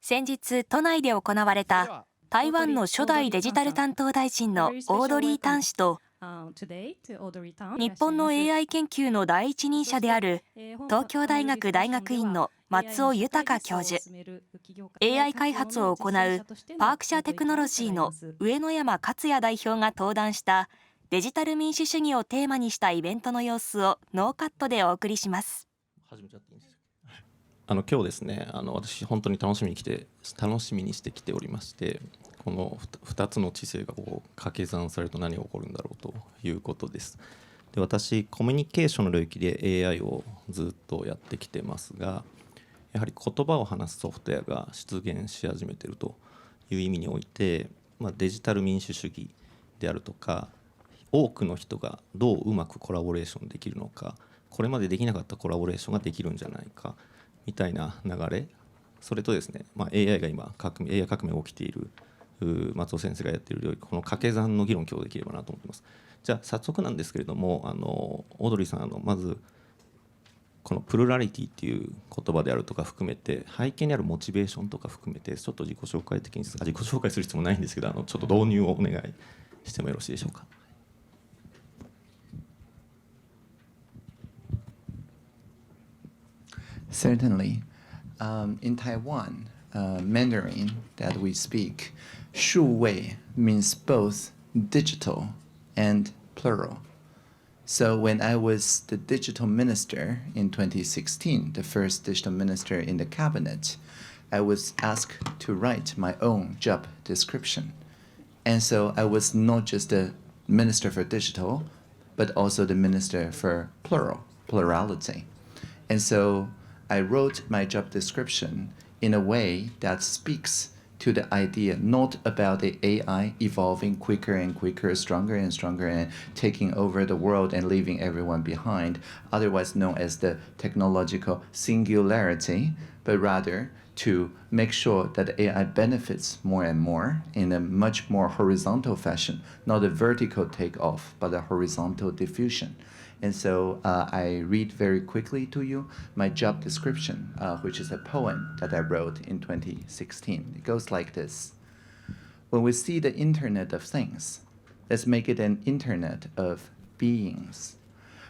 先日都内で行われた台湾の初代デジタル担当大臣のオードリー・タン氏と日本の AI 研究の第一人者である東京大学大学院の松尾豊教授、AI 開発を行うパークシャテクノロジーの上野山勝也代表が登壇したデジタル民主主義をテーマにしたイベントの様子をノーカットでお送りします。始めちゃっていいんですか？今日ですね、私本当に楽しみにしてきておりまして、この2つの知性が掛け算されると何が起こるんだろうということです。で、私コミュニケーションの領域で AI をずっとやってきてますが、やはり言葉を話すソフトウェアが出現し始めているという意味において、デジタル民主主義であるとか、多くの人がどううまくコラボレーションできるのか、これまでできなかったコラボレーションができるんじゃないかみたいな流れ、それとですね、AI が今AI 革命が起きている松尾先生がやっている領域、この掛け算の議論を今日できればなと思っています。じゃあ早速なんですけれども、オードリーさん、まずこのプルラリティっていう言葉であるとか含めて、背景にあるモチベーションとか含めて、ちょっと自己紹介的に、自己紹介する必要もないんですけど、ちょっと導入をお願いしてもよろしいでしょうか。Certainly. In Taiwan, Mandarin that we speak, 数位 means both digital and plural. So when I was the digital minister in 2016, the first digital minister in the cabinet, I was asked to write my own job description. And so I was not just the minister for digital, but also the minister for plurality. And so I wrote my job description in a way that speaks to the idea not about the AI evolving quicker and quicker, stronger and stronger, and taking over the world and leaving everyone behind, otherwise known as the technological singularity, but rather to make sure that AI benefits more and more in a much more horizontal fashion, not a vertical takeoff, but a horizontal diffusion. And so I read very quickly to you my job description, which is a poem that I wrote in 2016. It goes like this. When we see the Internet of Things, let's make it an Internet of beings.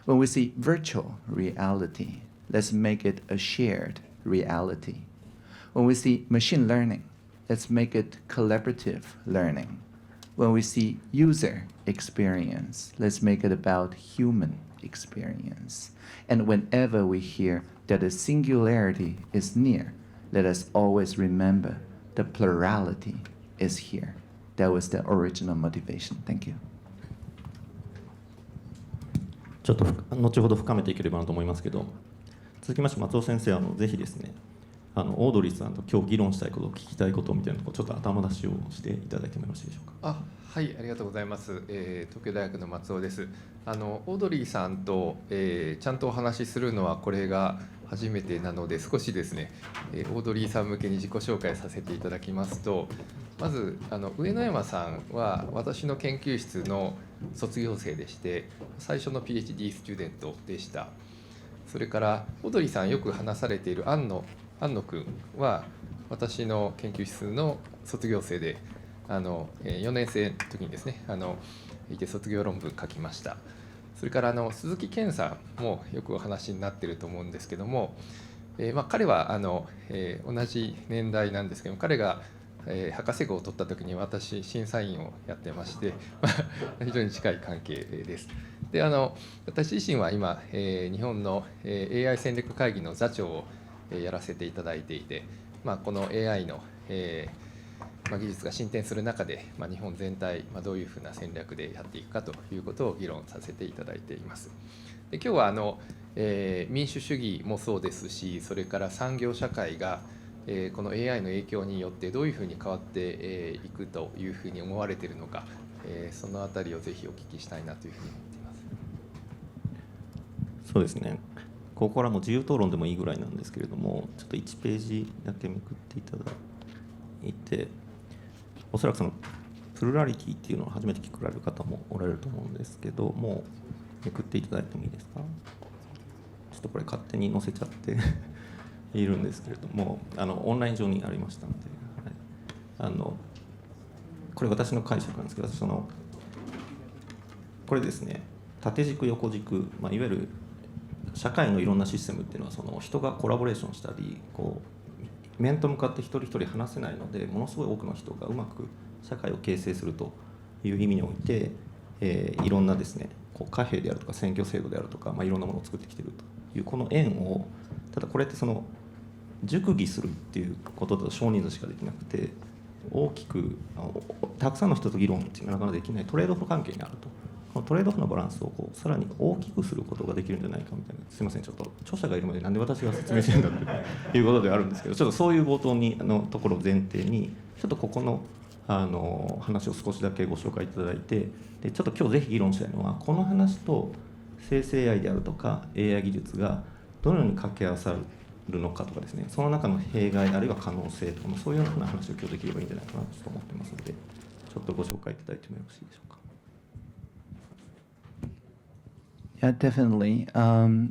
When we see virtual reality, let's make it a shared reality. When we see machine learning, let's make it collaborative learning. When we see user experience, let's make it about human experience. And whenever we hear that a singularity is near, let us always remember the plurality is here. That was the original motivation. Thank you. ちょっと後ほど深めていければなと思いますけど、続きまして松尾先生、ぜひですね、オードリーさんと今日議論したいこと、聞きたいことみたいなのをちょっと頭出しをしていただいてもよろしいでしょうか。はい、ありがとうございます。東京大学の松尾です。オードリーさんと、ちゃんとお話しするのはこれが初めてなので、少しですね、オードリーさん向けに自己紹介させていただきますと、まず上野山さんは私の研究室の卒業生でして、最初の PhD スチューデントでした。それからオードリーさんよく話されている安野君は私の研究室の卒業生で、4年生の時にですね、いて卒業論文書きました。それから鈴木健さんもよくお話になっていると思うんですけども、彼は同じ年代なんですけども、彼が博士号を取った時に私審査員をやってまして、非常に近い関係です。で、私自身は今、日本の AI 戦略会議の座長をやらせていただいていて、この AI の技術が進展する中で、日本全体、どういうふうな戦略でやっていくかということを議論させていただいています。で、今日は民主主義もそうですし、それから産業社会がこの AI の影響によってどういうふうに変わっていくというふうに思われているのか、そのあたりをぜひお聞きしたいなというふうに思っています。そうですね、ここからも自由討論でもいいぐらいなんですけれども、ちょっと1ページだけめくっていただいて、おそらくそのプルラリティっていうのを初めて聞かれる方もおられると思うんですけど、もうめくっていただいてもいいですか。ちょっとこれ勝手に載せちゃっているんですけれども、オンライン上にありましたので。これ私の解釈なんですけど、これですね、縦軸横軸、いわゆる社会のいろんなシステムっていうのは人がコラボレーションしたり面と向かって一人一人話せないので、ものすごい多くの人がうまく社会を形成するという意味において、いろんなですね貨幣であるとか選挙制度であるとか、いろんなものを作ってきているというこの円を、ただこれって熟議するっていうことだと少人数しかできなくて、大きくたくさんの人と議論っていうのはなかなかできないトレードオフ関係にあると。このトレードオフのバランスをさらに大きくすることができるんじゃないかみたいな、すみません、ちょっと著者がいるのでなんで私が説明してるんだっていうことではあるんですけど、ちょっとそういう冒頭のところを前提にちょっとここの話を少しだけご紹介いただいて、でちょっと今日ぜひ議論したいのは、この話と生成 AI であるとか AI 技術がどのように掛け合わさるのかとかですね、その中の弊害あるいは可能性とか、そういうような話を今日できればいいんじゃないかなと思ってますので、ちょっとご紹介いただいてもよろしいでしょうか。Yeah, definitely.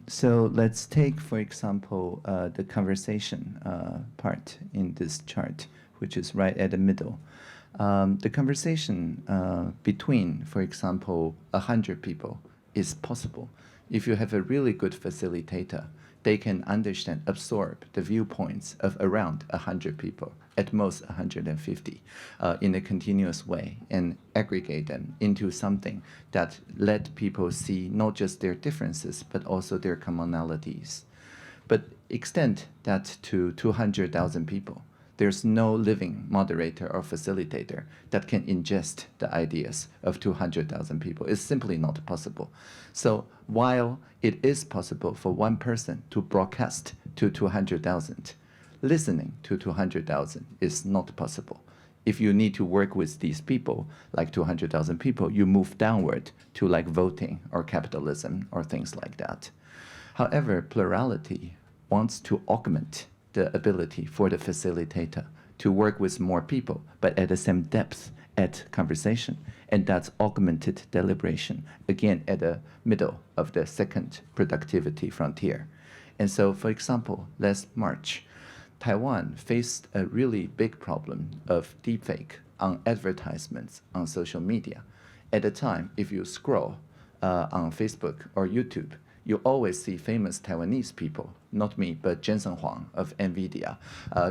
So let's take, for example, the conversation part in this chart, which is right at the middle. The conversation between, for example, 100 people is possible. If you have a really good facilitator, they can understand, absorb the viewpoints of around 100 people, at most 150, in a continuous way, and aggregate them into something that let people see not just their differences, but also their commonalities. But extend that to 200,000 people. There's no living moderator or facilitator that can ingest the ideas of 200,000 people. It's simply not possible. So while it is possible for one person to broadcast to 200,000, listening to 200,000 is not possible. If you need to work with these people, like 200,000 people, you move downward to like voting or capitalism or things like that. However, plurality wants to augment the ability for the facilitator to work with more people, but at the same depth at conversation. And that's augmented deliberation, again, at the middle of the second productivity frontier. And so, for example, last March, Taiwan faced a really big problem of deepfake on advertisements on social media. At the time, if you scroll on Facebook or YouTube, you always see famous Taiwanese people, not me, but Jensen Huang of NVIDIA,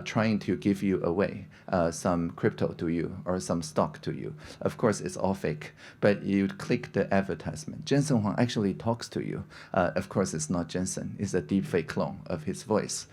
trying to give you away some crypto to you or some stock to you. Of course, it's all fake, but you click the advertisement. Jensen Huang actually talks to you. Of course, it's not Jensen. It's a deepfake clone of his voice.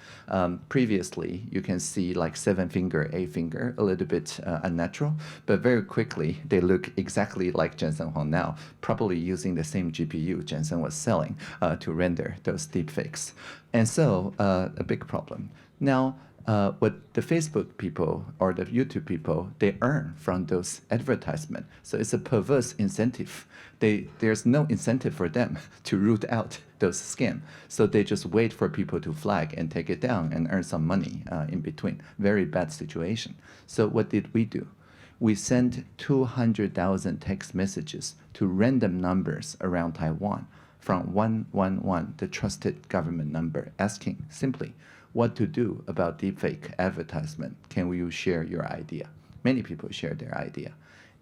Previously, you can see like 7-finger, 8-finger, a little bit unnatural, but very quickly, they look exactly like Jensen Huang now, probably using the same GPU Jensen was selling to render those deepfakes. And so, a big problem. Now, what the Facebook people or the YouTube people, they earn from those advertisements. So it's a perverse incentive. There's no incentive for them to root out those scams. So they just wait for people to flag and take it down and earn some money in between. Very bad situation. So what did we do? We sent 200,000 text messages to random numbers around Taiwan from 111, the trusted government number, asking simply what to do about deepfake advertisement. Can you share your idea? Many people share their idea.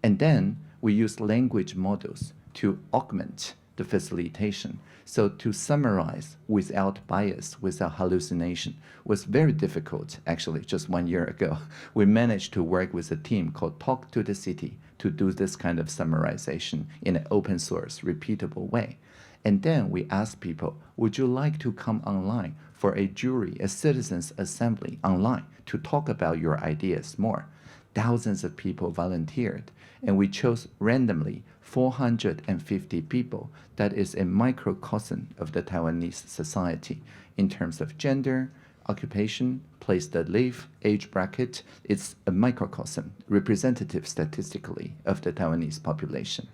And then we use language models to augment the facilitation. So to summarize without bias, without hallucination, was very difficult, actually, just 1 year ago. We managed to work with a team called Talk to the City to do this kind of summarization in an open source, repeatable way. And then we asked people, would you like to come online for a jury, a citizens' assembly online to talk about your ideas more? Thousands of people volunteered, and we chose randomly 450 people. That is a microcosm of the Taiwanese society in terms of gender, occupation, place they live, age bracket. It's a microcosm, representative statistically of the Taiwanese population.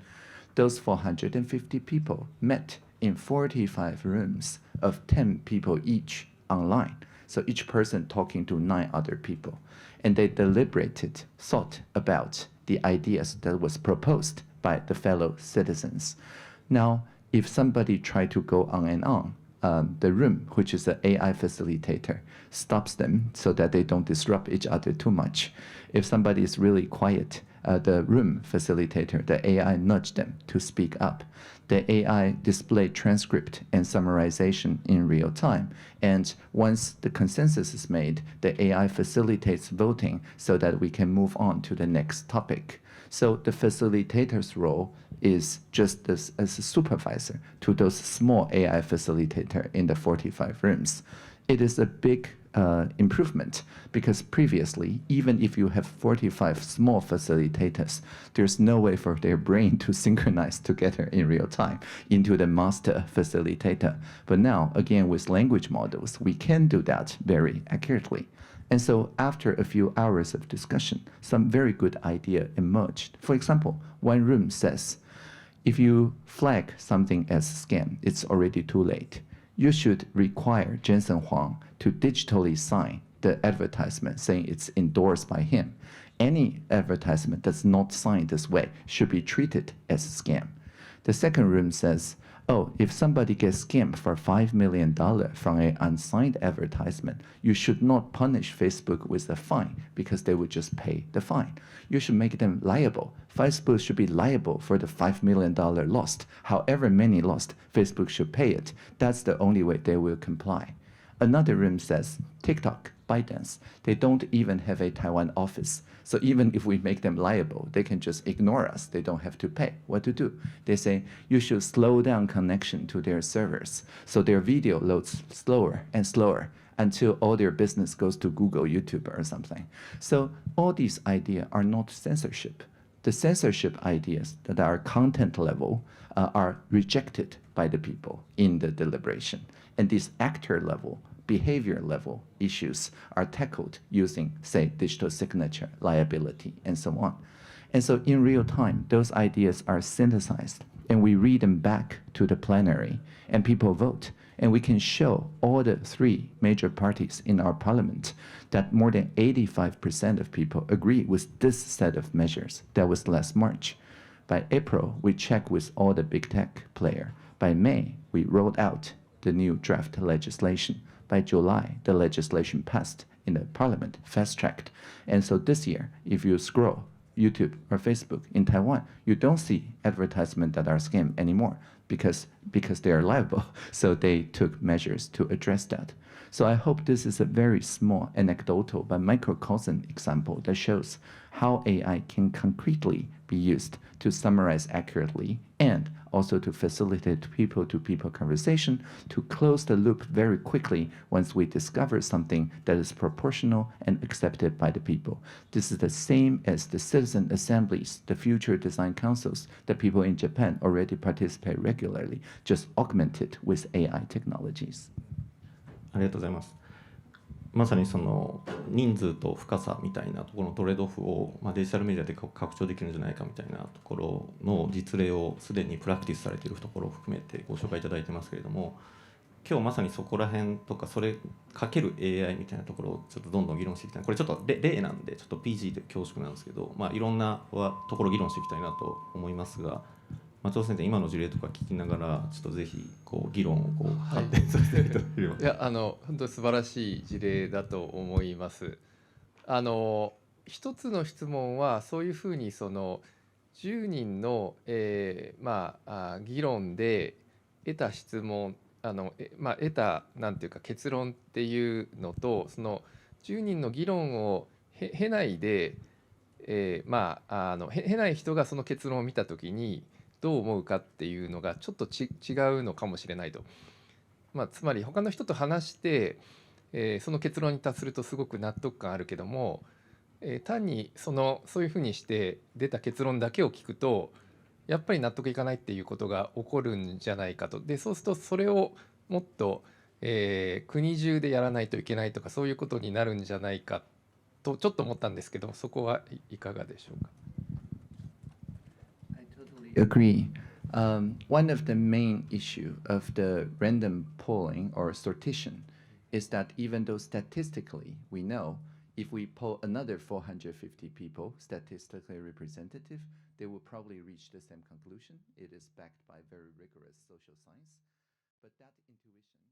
Those 450 people met in 45 rooms of 10 people each online. So each person talking to 9 other people. And they deliberated, thought about the ideas that was proposed by the fellow citizens. Now, if somebody tried to go on and on, the room, which is an AI facilitator, stops them so that they don't disrupt each other too much. If somebody is really quiet, the room facilitator, the AI nudge them to speak up. The AI display transcript and summarization in real time. And once the consensus is made, the AI facilitates voting so that we can move on to the next topic. So the facilitator's role is just as a supervisor to those small AI facilitator in the 45 rooms. It is a big improvement because previously, even if you have 45 small facilitators, there's no way for their brain to synchronize together in real time into the master facilitator. But now, again, with language models, we can do that very accurately. And so after a few hours of discussion, some very good idea emerged. For example, one room says, if you flag something as scam, it's already too late. You should require Jensen Huang to digitally sign the advertisement saying it's endorsed by him. Any advertisement that's not signed this way should be treated as a scam. The second room says, oh, if somebody gets scammed for $5 million from an unsigned advertisement, you should not punish Facebook with a fine because they would just pay the fine. You should make them liable. Facebook should be liable for the $5 million lost. However many lost, Facebook should pay it. That's the only way they will comply. Another room says, TikTok, ByteDance, they don't even have a Taiwan office. So even if we make them liable, they can just ignore us. They don't have to pay. What to do? They say, you should slow down connection to their servers so their video loads slower and slower until all their business goes to Google, YouTube, or something. So all these ideas are not censorship. The censorship ideas that are content level are rejected by the people in the deliberation. And these actor level, behavior level issues are tackled using, say, digital signature, liability, and so on. And so in real time, those ideas are synthesized, and we read them back to the plenary, and people vote. And we can show all the three major parties in our parliament that more than 85% of people agree with this set of measures. That was last March. By April, we checked with all the big tech players. By May, we rolled out the new draft legislation. By July, the legislation passed in the parliament, fast-tracked. And so this year, if you scroll YouTube or Facebook in Taiwan, you don't see advertisements that are scam anymore because they are liable. So they took measures to address that. So I hope this is a very small anecdotal but microcosm example that shows how AI can concretely be used to summarize accurately and also to facilitate people-to-people conversation, to close the loop very quickly once we discover something that is proportional and accepted by the people. This is the same as the citizen assemblies, the future design councils that people in Japan already participate regularly, just augmented with AI technologies. ありがとうございます。まさにその人数と深さみたいなところのトレードオフを、デジタルメディアで拡張できるんじゃないかみたいなところの実例をすでにプラクティスされているところを含めてご紹介いただいてますけれども、今日まさにそこら辺とかそれかける AI みたいなところをちょっとどんどん議論していきたい。これちょっと例なんでちょっと PG で恐縮なんですけど、いろんなところを議論していきたいなと思いますが、松尾先生、今の事例とか聞きながらちょっとぜひ議論を発展させていただければ。いや本当素晴らしい事例だと思います。一つの質問はそういうふうにその10人の、議論で得た質問得たなんていうか結論っていうのと、その10人の議論を経ないで、経ない人がその結論を見たときにどう思うかっていうのがちょっと違うのかもしれないと。つまり他の人と話して、その結論に達するとすごく納得感あるけども、単にそういうふうにして出た結論だけを聞くとやっぱり納得いかないっていうことが起こるんじゃないかと。でそうするとそれをもっと、国中でやらないといけないとかそういうことになるんじゃないかとちょっと思ったんですけど、そこはいかがでしょうか。Agree. One of the main issue of the random polling or sortition is that even though statistically we know if we poll another 450 people, statistically representative, they will probably reach the same conclusion. It is backed by very rigorous social science. But that intuition